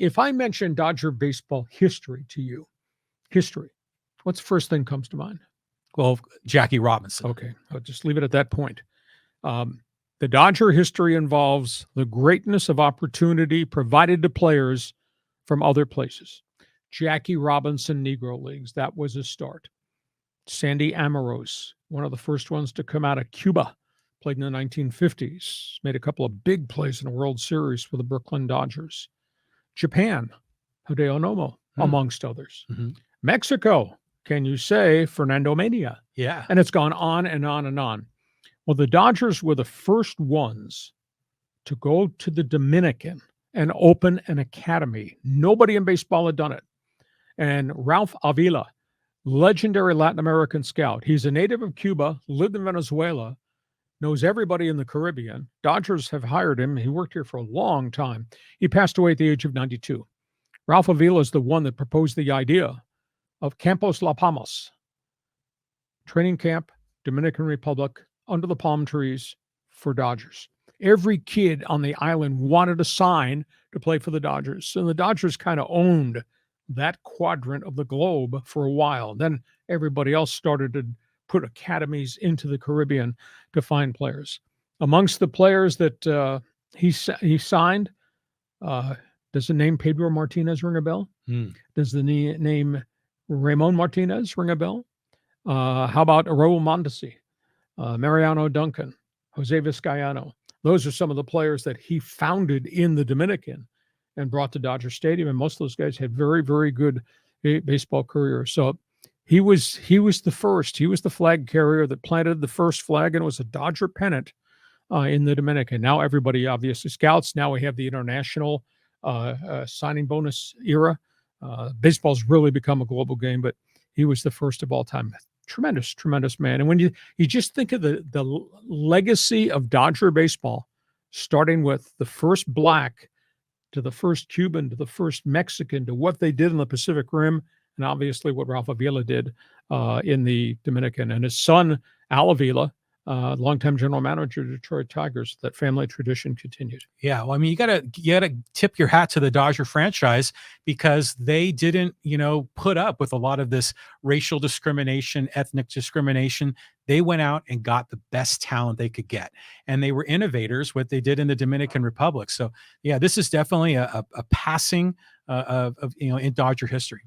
If I mention Dodger baseball history to you, history, what's the first thing comes to mind? Well, Jackie Robinson. Okay, I'll just leave it at that point. The Dodger history involves the greatness of opportunity provided to players from other places. Jackie Robinson Negro Leagues, that was a start. Sandy Amoros, one of the first ones to come out of Cuba, played in the 1950s, made a couple of big plays in the World Series for the Brooklyn Dodgers. Japan, Hideo Nomo, amongst others. Mm-hmm. Mexico, can you say Fernando Mania? Yeah. And it's gone on and on and on. Well, the Dodgers were the first ones to go to the Dominican and open an academy. Nobody in baseball had done it. And Ralph Avila, legendary Latin American scout, he's a native of Cuba, lived in Venezuela, knows everybody in the Caribbean. Dodgers have hired him. He worked here for a long time. He passed away at the age of 92. Ralph Avila is the one that proposed the idea of Campos La Palmas, training camp, Dominican Republic, under the palm trees for Dodgers. Every kid on the island wanted to sign to play for the Dodgers. And the Dodgers kind of owned that quadrant of the globe for a while. Then everybody else started to put academies into the Caribbean to find players. Amongst the players that he signed, does the name Pedro Martinez ring a bell? Does the name Ramon Martinez ring a bell? How about Raul Mondesi, Mariano Duncan, Jose Vizcaino? Those are some of the players that he founded in the Dominican and brought to Dodger Stadium. And most of those guys had very, very good baseball careers. So he was the first. He was the flag carrier that planted the first flag, and it was a Dodger pennant in the Dominican. Now everybody obviously scouts. Now we have the international signing bonus era. Baseball's really become a global game, but he was the first of all time. Tremendous, tremendous man. And when you just think of the legacy of Dodger baseball, starting with the first black to the first Cuban to the first Mexican to what they did in the Pacific Rim, and obviously what Ralph Avila did in the Dominican. And his son, Al Avila, longtime general manager of Detroit Tigers, that family tradition continued. Yeah, well, I mean, you gotta tip your hat to the Dodger franchise because they didn't, put up with a lot of this racial discrimination, ethnic discrimination. They went out and got the best talent they could get, and they were innovators. What they did in the Dominican Republic. So, yeah, this is definitely a passing of in Dodger history.